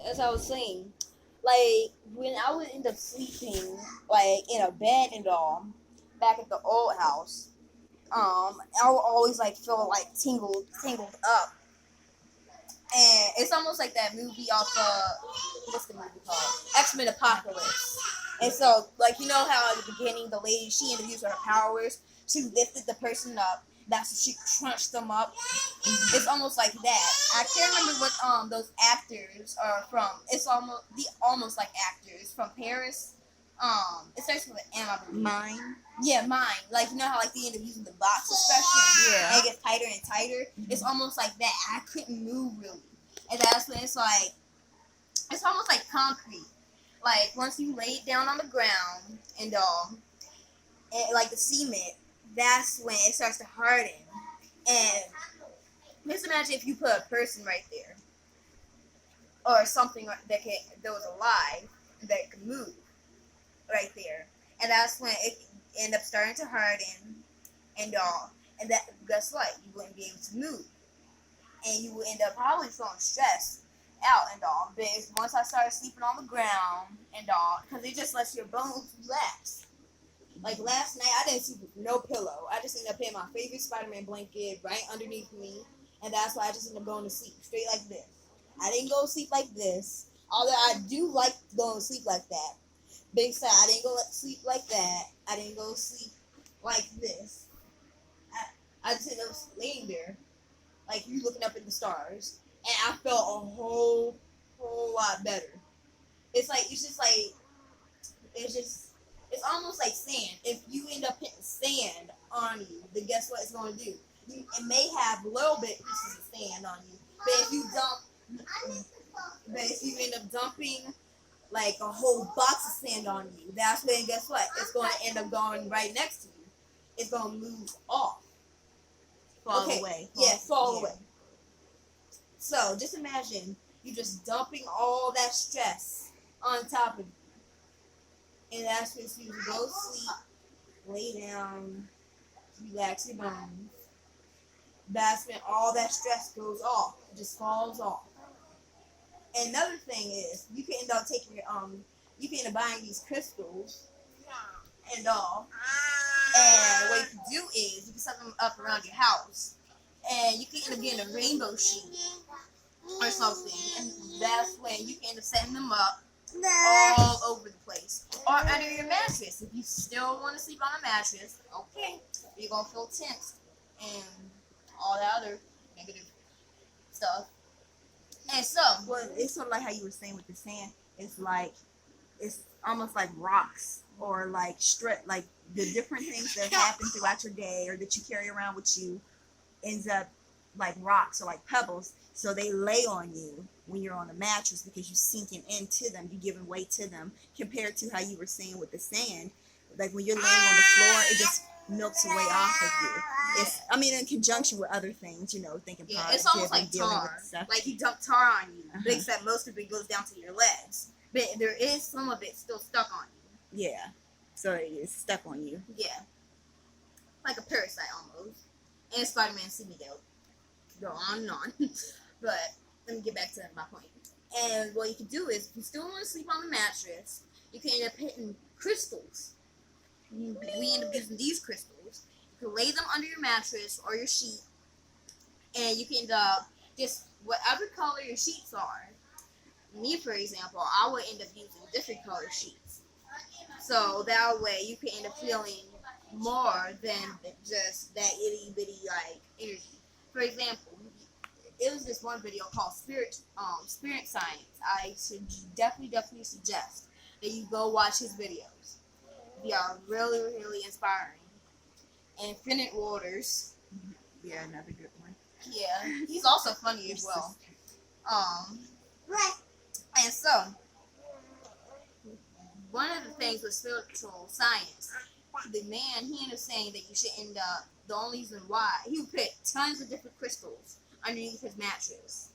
as I was saying, like when I would end up sleeping like in a bed and all, back at the old house, I would always like feel like tingled up, and it's almost like that movie off what's the movie called? X-Men Apocalypse. And so, like, you know how at the beginning the lady, she ended up using her powers, she lifted the person up. That's when she crunched them up. It's almost like that. I can't remember what those actors are from. It's almost like actors from Paris. It starts with an M, I believe. Mine. Yeah, mine. Like, you know how like they end up using the box especially, Yeah. and it gets tighter and tighter. It's almost like that. I couldn't move really, and that's when it's like it's almost like concrete. Like once you lay it down on the ground and like the cement, that's when it starts to harden. And just imagine if you put a person right there, or something that was alive that could move right there, and that's when it end up starting to harden and all. And that guess what? You wouldn't be able to move, and you would end up probably feeling stressed out and all. But once I started sleeping on the ground and all, because it just lets your bones relax. Like last night, I didn't sleep with no pillow. I just ended up putting my favorite Spider-Man blanket right underneath me, and that's why I just ended up going to sleep straight like this. I didn't go to sleep like this, although I do like going to sleep like that. Big side, I didn't go to sleep like that. I didn't go to sleep like this. I just ended up laying there, like you looking up at the stars, and I felt a whole lot better. It's almost like sand. If you end up hitting sand on you, then guess what it's going to do? It may have a little bit pieces of sand on you, but if you end up dumping like a whole box of sand on you, that's when guess what? It's going to end up going right next to you. It's going to move off. Fall away. Fall away. So just imagine you just dumping all that stress on top of you. And that's when you go to sleep, lay down, relax your bones. That's when all that stress goes off. It just falls off. And another thing is you can end up taking you can end up buying these crystals and all. And what you can do is you can set them up around your house. And you can end up getting a rainbow sheet or something. And that's when you can end up setting them up all over the place. Or under your mattress. If you still want to sleep on a mattress, okay, you're going to feel tense and all that other negative stuff. And so, well, it's sort of like how you were saying with the sand. It's almost like rocks or like like the different things that happen throughout your day or that you carry around with you ends up like rocks or like pebbles. So they lay on you when you're on the mattress because you're sinking into them, you're giving weight to them, compared to how you were saying with the sand. Like when you're laying on the floor, it just melts away off of you. It's, I mean, in conjunction with other things, thinking yeah, positive it's almost like and dealing tar. with stuff. Like you dump tar on you, but except most of it goes down to your legs. But there is some of it still stuck on you. Yeah. So it's stuck on you. Yeah. Like a parasite almost. And Spider-Man symbiote. Go on and on. But let me get back to my point. And what you can do is, if you still want to sleep on the mattress, you can end up hitting crystals. We end up using these crystals. You can lay them under your mattress or your sheet, and you can end up just whatever color your sheets are. Me, for example, I would end up using different color sheets. So that way you can end up feeling more than just that itty bitty like energy. For example, it was this one video called Spirit Science. I should definitely suggest that you go watch his videos. They are really, really inspiring. Infinite Waters. Yeah, another good one. Yeah, he's also funny as well. And so, one of the things with spiritual science, the man, he ended up saying that you should end up, the only reason why, he would put tons of different crystals underneath his mattress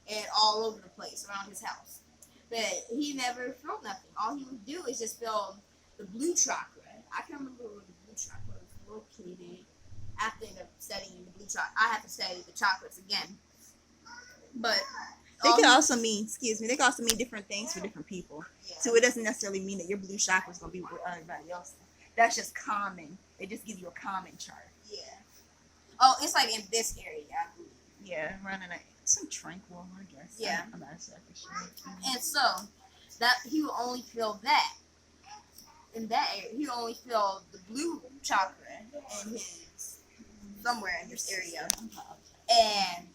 and all over the place around his house. But he never felt nothing. All he would do is just feel the blue chakra. I can't remember where the blue chakra is located. After I end up studying the blue chakra, I have to study the chakras again. But They can also mean, excuse me, they can also mean different things for different people. Yeah. So it doesn't necessarily mean that your blue chakra is going to be with everybody else. That's just common. It just gives you a common chart. Yeah. Oh, it's like in this area, I believe. Yeah, running some tranquil, I guess. Yeah. I'm not exactly sure. And so that he will only feel that in that area. He will only feel the blue chakra in his somewhere in this area, and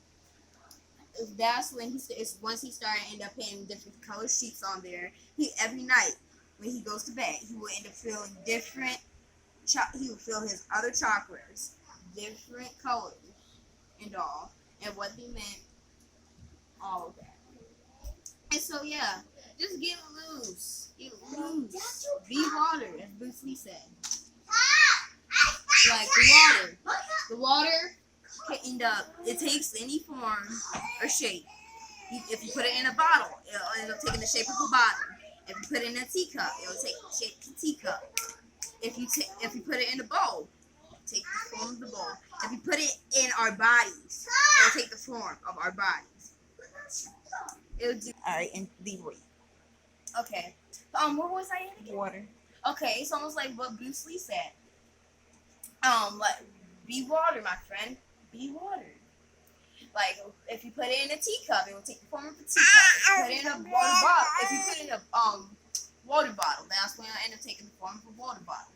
that's when once he started end up putting different color sheets on there. He every night when he goes to bed, he will end up feeling different. He will feel his other chakras, different colors, and all, and what they meant, all of that. And so yeah, just get loose, be water, as Bruce Lee said. Like the water can end up. It takes any form or shape. If you put it in a bottle, it'll end up taking the shape of a bottle. If you put it in a teacup, it'll take the shape of a teacup. If you put it in a bowl, take the form of the bowl. If you put it in our bodies, it'll take the form of our bodies. It'll do. All right, and Leroy. Okay. What was I in again? Water. Okay, it's almost like what Bruce Lee said. Like, be water, my friend. Be water. Like, if you put it in a teacup, it will take the form of a teacup. If you put it in a water bottle, water bottle, that's when it'll end up taking the form of a water bottle.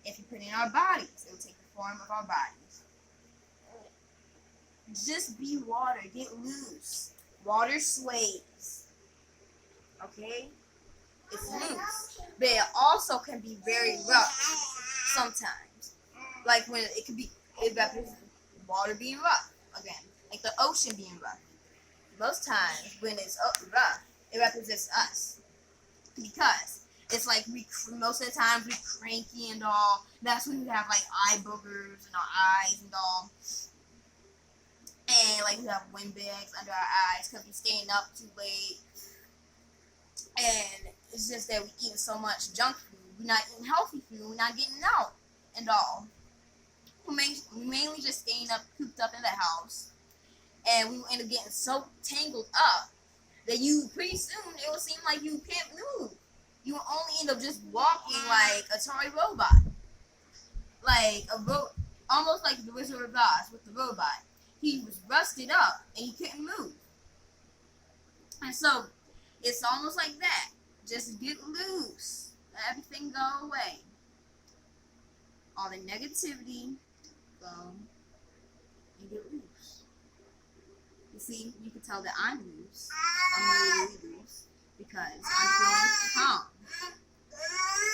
If you put it in our bodies, it will take the form of our bodies. Just be water. Get loose. Water sways. Okay? It's loose. But it also can be very rough sometimes. Like when it represents water being rough. Again, like the ocean being rough. Most times when it's rough, it represents us. Because it's like most of the times we're cranky and all. That's when we have like eye boogers in our eyes and all. And like we have windbags under our eyes because we're staying up too late. And it's just that we eating so much junk food. We're not eating healthy food. We're not getting out and all. We mainly just staying up, cooped up in the house. And we end up getting so tangled up that pretty soon it will seem like you can't move. You will only end up just walking like a toy robot. Like almost like the Wizard of Oz with the robot. He was rusted up and he couldn't move. And so it's almost like that. Just get loose. Let everything go away. All the negativity, go and get loose. You see, you can tell that I'm loose. I'm really loose because I'm feeling calm.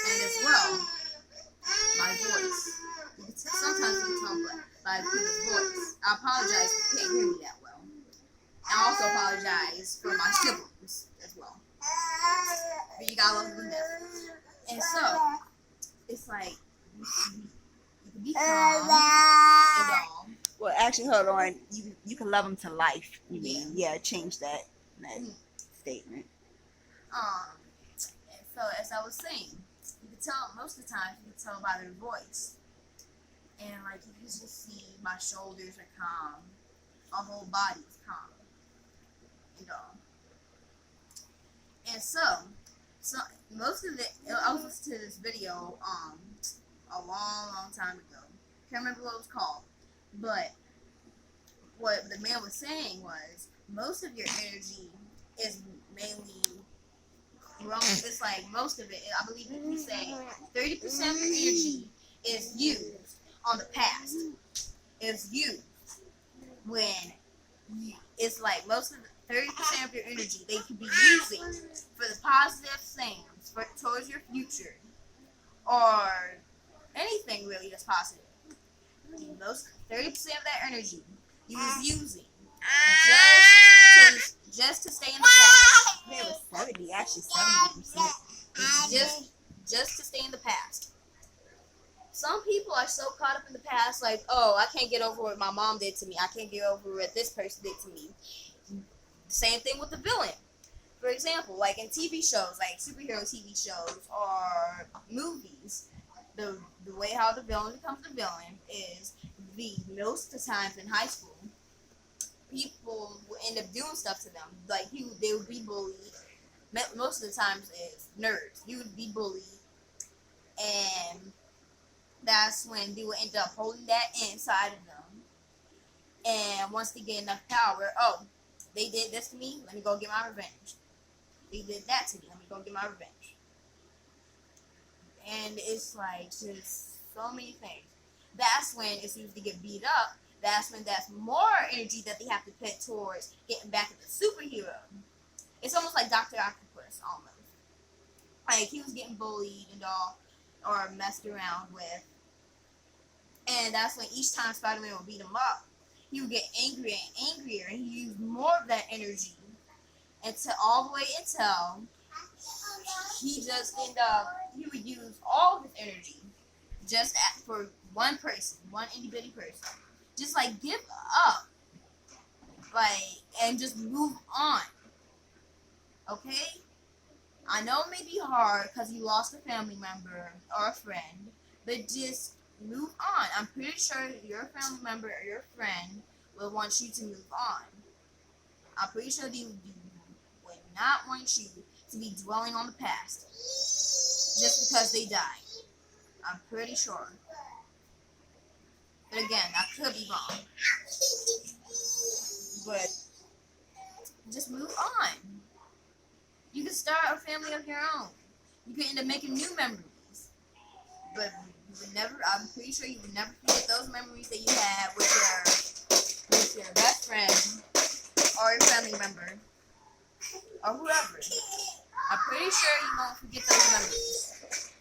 And as well, my voice. Sometimes you can tell by people's voice. I apologize if you can't hear me that well. I also apologize for my siblings as well. But you gotta love them to death. And so, it's like, you can be calm and all. Well, actually, hold on. You can love them to life. You mean? Yeah, change that statement. And so, as I was saying, you can tell, most of the time, you can tell by their voice. And, like, you can just see my shoulders are calm. My whole body is calm. And all. And so most of it, I was listening to this video, a long time ago. Can't remember what it was called. But what the man was saying was, most of your energy is mainly grown. It's like most of it, I believe he's saying 30% of your energy is used on the past. It's used when it's like most of the 30% of your energy they could be using for the positive things towards your future or anything really that's positive. Most 30% of that energy you was using just to stay in the past. It was 70, actually 70%. Just to stay in the past. Some people are so caught up in the past, like, oh, I can't get over what my mom did to me. I can't get over what this person did to me. Same thing with the villain. For example, like in TV shows, like superhero TV shows or movies, the way how the villain becomes the villain is most of the times in high school, people would end up doing stuff to them. Like they would be bullied. Most of the times, it's nerds. You would be bullied, and that's when they would end up holding that inside of them. And once they get enough power, oh, they did this to me. Let me go get my revenge. They did that to me. Let me go get my revenge. And it's like just so many things. That's when it's usually get beat up. That's when that's more energy that they have to put towards getting back at the superhero. It's almost like Dr. Octopus, almost. Like, he was getting bullied and all, or messed around with. And that's when each time Spider-Man would beat him up, he would get angrier and angrier, and he used more of that energy until all the way until he just ended up, he would use all of his energy just for one person, one itty bitty person. Just like give up, like, and just move on. Okay? I know it may be hard because you lost a family member or a friend, but just move on. I'm pretty sure your family member or your friend will want you to move on. I'm pretty sure they would not want you to be dwelling on the past just because they died. I'm pretty sure. But again, I could be wrong. But just move on. You can start a family of your own. You can end up making new memories. But you would never, I'm pretty sure you would never forget those memories that you had with your best friend or your family member or whoever. I'm pretty sure you won't forget those memories.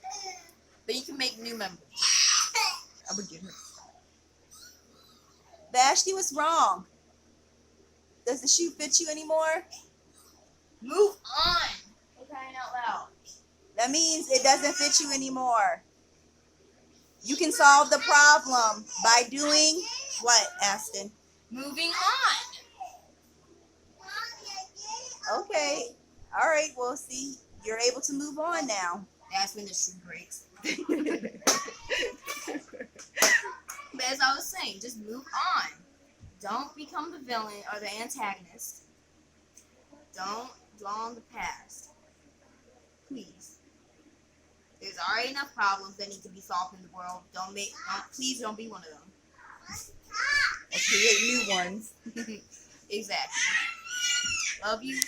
But you can make new memories. I would get her. Vashti, what's wrong? Does the shoe fit you anymore? Move on. For crying out loud. That means it doesn't fit you anymore. You can solve the problem by doing what, Aston? Moving on. Okay. All right. Well, see, you're able to move on now. That's when the shoe breaks. But as I was saying, just move on. Don't become the villain or the antagonist. Don't dwell on the past. Please. There's already enough problems that need to be solved in the world. Please don't be one of them. And create new ones. Exactly. Love you.